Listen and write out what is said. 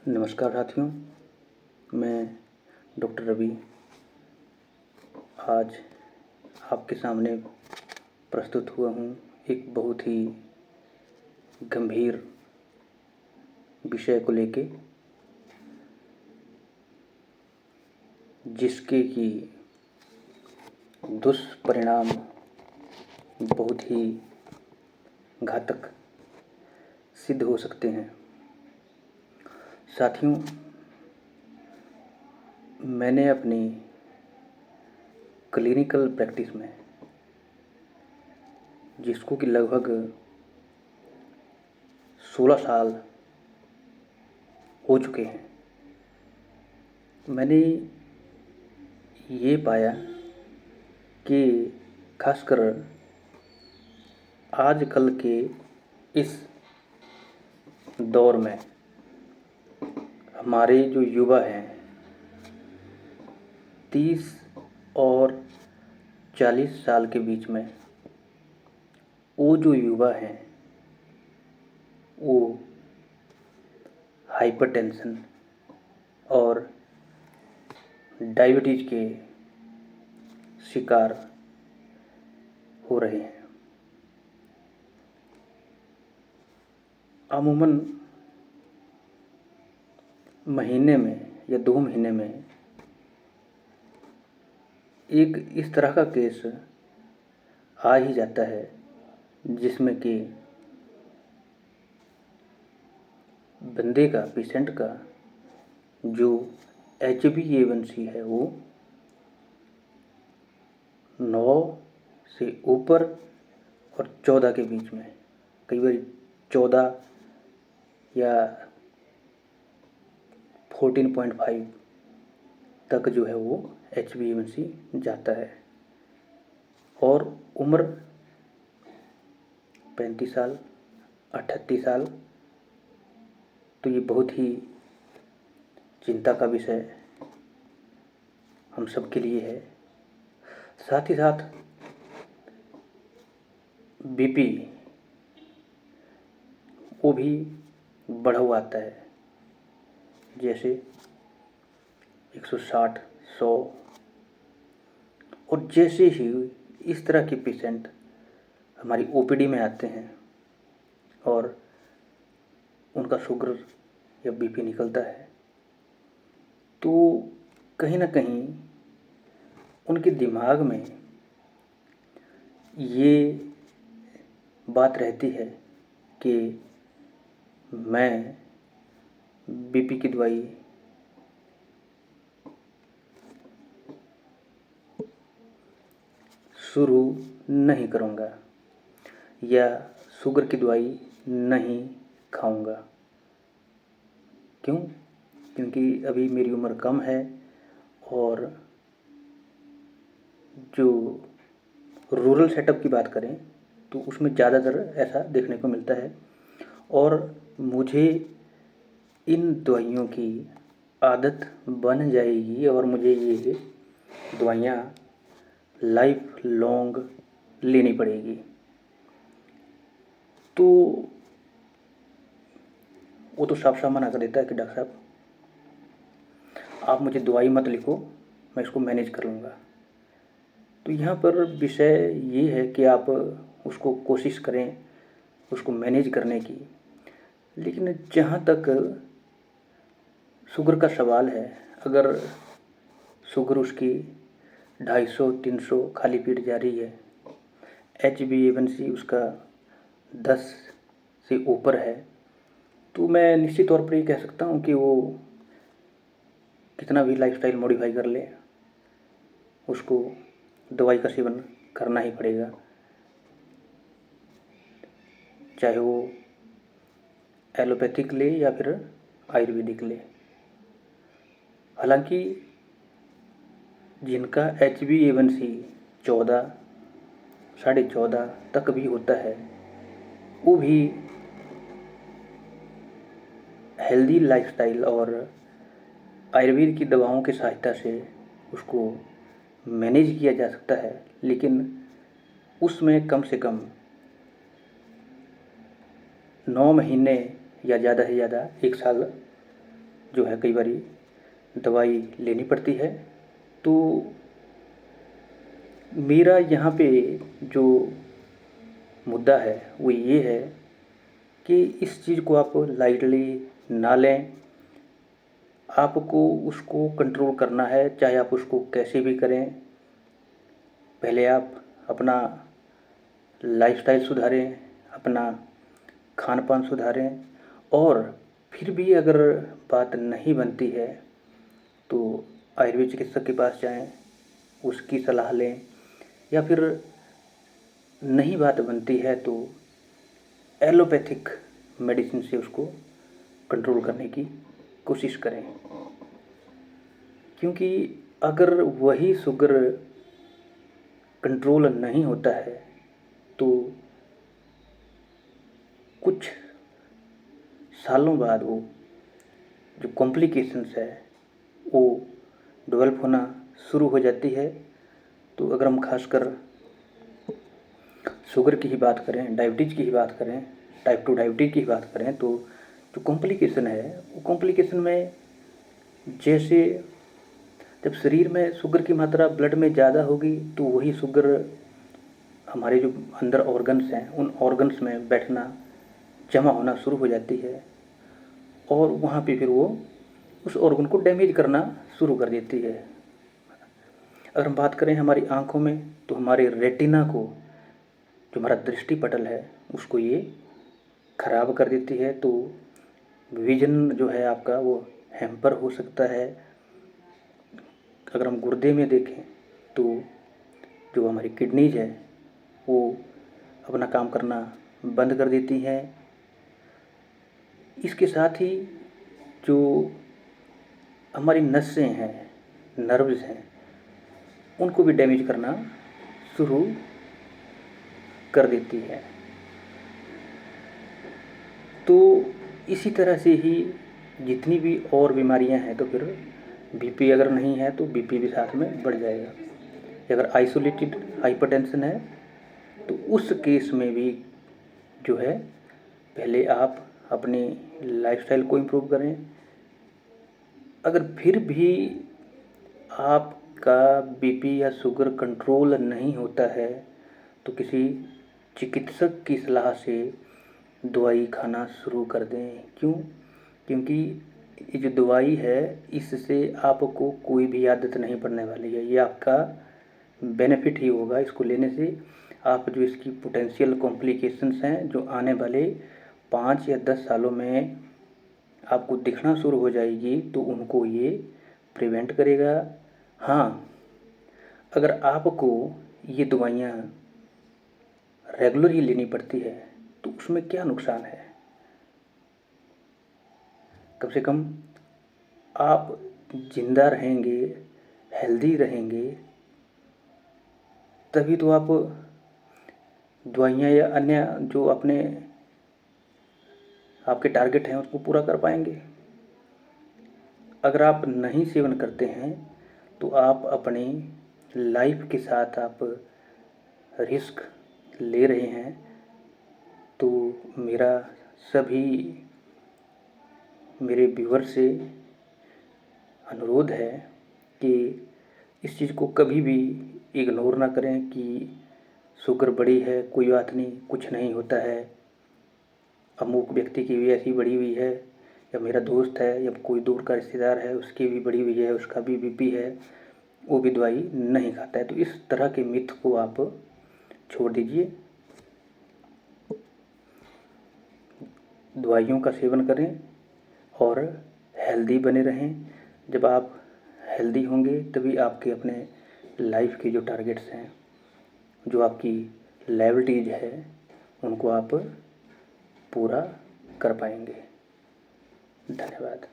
नमस्कार साथियों, मैं डॉक्टर रवि आज आपके सामने प्रस्तुत हुआ हूँ एक बहुत ही गंभीर विषय को लेके, जिसके कि दुष्परिणाम बहुत ही घातक सिद्ध हो सकते हैं। साथियों, मैंने अपनी क्लिनिकल प्रैक्टिस में, जिसको कि लगभग 16 साल हो चुके हैं, मैंने ये पाया कि खासकर आजकल के इस दौर में हमारे जो युवा हैं 30 और 40 साल के बीच में, वो जो युवा हैं वो हाइपरटेंशन और डायबिटीज़ के शिकार हो रहे हैं। अमूमन महीने में या 2 महीने में एक इस तरह का केस आ ही जाता है जिसमें कि बंदे का, पेशेंट का जो HbA1c है वो 9 से ऊपर और 14 के बीच में, कई बार 14 या 14.5 तक जो है वो HbA1c जाता है। और उम्र 35 साल, 38 साल, तो ये बहुत ही चिंता का विषय हम सब के लिए है। साथ ही साथ बीपी वो भी बढ़ा हुआ आता है, जैसे 160, 100। और जैसे ही इस तरह के पेशेंट हमारी ओपीडी में आते हैं और उनका शुगर या बीपी निकलता है, तो कहीं ना कहीं उनके दिमाग में ये बात रहती है कि मैं बीपी की दवाई शुरू नहीं करूँगा या शुगर की दवाई नहीं खाऊँगा। क्यों? क्योंकि अभी मेरी उम्र कम है और जो रूरल सेटअप की बात करें तो उसमें ज़्यादातर ऐसा देखने को मिलता है और मुझे इन दवाइयों की आदत बन जाएगी और मुझे ये दवाइयाँ लाइफ लॉन्ग लेनी पड़ेगी। तो वो तो साफ साफ मना कर देता है कि डॉक्टर साहब आप मुझे दवाई मत लिखो, मैं इसको मैनेज कर लूँगा। तो यहाँ पर विषय ये है कि आप उसको कोशिश करें उसको मैनेज करने की, लेकिन जहाँ तक शुगर का सवाल है, अगर शुगर उसकी 250, 300 खाली पेट जा रही है, HbA1c उसका 10 से ऊपर है, तो मैं निश्चित तौर पर ये कह सकता हूँ कि वो कितना भी लाइफस्टाइल मॉडिफाई कर ले, उसको दवाई का सेवन करना ही पड़ेगा, चाहे वो एलोपैथिक ले या फिर आयुर्वेदिक ले। हालांकि जिनका HbA1c 14, 14.5 तक भी होता है, वो भी हेल्दी लाइफस्टाइल और आयुर्वेद की दवाओं की सहायता से उसको मैनेज किया जा सकता है, लेकिन उसमें कम से कम 9 महीने या ज़्यादा से ज़्यादा 1 साल जो है कई बारी दवाई लेनी पड़ती है। तो मेरा यहाँ पे जो मुद्दा है वो ये है कि इस चीज़ को आप लाइटली ना लें। आपको उसको कंट्रोल करना है, चाहे आप उसको कैसे भी करें। पहले आप अपना लाइफस्टाइल सुधारें, अपना खान पान सुधारें, और फिर भी अगर बात नहीं बनती है तो आयुर्वेद चिकित्सक के पास जाएं, उसकी सलाह लें, या फिर नहीं बात बनती है तो एलोपैथिक मेडिसिन से उसको कंट्रोल करने की कोशिश करें। क्योंकि अगर वही शुगर कंट्रोल नहीं होता है तो कुछ सालों बाद वो जो कॉम्प्लिकेशंस है वो डेवलप होना शुरू हो जाती है। तो अगर हम खासकर शुगर की ही बात करें, डायबिटीज़ की ही बात करें, टाइप 2 डायबिटीज़ की ही बात करें, तो जो कॉम्प्लिकेशन है वो कॉम्प्लिकेशन में, जैसे जब शरीर में शुगर की मात्रा ब्लड में ज़्यादा होगी तो वही शुगर हमारे जो अंदर ऑर्गन्स हैं उन ऑर्गन्स में बैठना, जमा होना शुरू हो जाती है, और वहाँ पे फिर वो उस ऑर्गन को डैमेज करना शुरू कर देती है। अगर हम बात करें हमारी आँखों में, तो हमारे रेटिना को, जो हमारा दृष्टि पटल है, उसको ये खराब कर देती है। तो विजन जो है आपका वो हैम्पर हो सकता है। अगर हम गुर्दे में देखें तो जो हमारी किडनीज है वो अपना काम करना बंद कर देती हैं। इसके साथ ही जो हमारी नसें हैं, नर्व्स हैं, उनको भी डैमेज करना शुरू कर देती है। तो इसी तरह से ही जितनी भी और बीमारियां हैं, तो फिर बीपी अगर नहीं है तो बीपी भी साथ में बढ़ जाएगा। अगर आइसोलेटेड हाइपरटेंशन है तो उस केस में भी जो है पहले आप अपनी लाइफस्टाइल को इम्प्रूव करें। अगर फिर भी आपका बीपी या शुगर कंट्रोल नहीं होता है तो किसी चिकित्सक की सलाह से दवाई खाना शुरू कर दें। क्यों? क्योंकि ये जो दवाई है इससे आपको कोई भी आदत नहीं पड़ने वाली है, ये आपका बेनिफिट ही होगा। इसको लेने से आप जो इसकी पोटेंशियल कॉम्प्लिकेशंस हैं जो आने वाले 5 या 10 सालों में आपको दिखना शुरू हो जाएगी, तो उनको ये प्रिवेंट करेगा। हाँ, अगर आपको ये दवाइयाँ रेगुलर ही लेनी पड़ती है तो उसमें क्या नुकसान है? कम से कम आप जिंदा रहेंगे, हेल्दी रहेंगे, तभी तो आप दवाइयाँ या अन्य जो अपने आपके टारगेट हैं उसको पूरा कर पाएंगे। अगर आप नहीं सेवन करते हैं तो आप अपनी लाइफ के साथ आप रिस्क ले रहे हैं। तो मेरा सभी मेरे व्यूअर से अनुरोध है कि इस चीज़ को कभी भी इग्नोर ना करें कि शुगर बढ़ी है, कोई बात नहीं, कुछ नहीं होता है, अमुक व्यक्ति की भी ऐसी बढ़ी हुई है, या मेरा दोस्त है या कोई दूर का रिश्तेदार है उसकी भी बढ़ी हुई है, उसका भी बीपी है, वो भी दवाई नहीं खाता है। तो इस तरह के मिथ को आप छोड़ दीजिए, दवाइयों का सेवन करें और हेल्दी बने रहें। जब आप हेल्दी होंगे तभी आपके अपने लाइफ के जो टारगेट्स हैं, जो आपकी लायबिलिटीज है, उनको आप पूरा कर पाएंगे। धन्यवाद।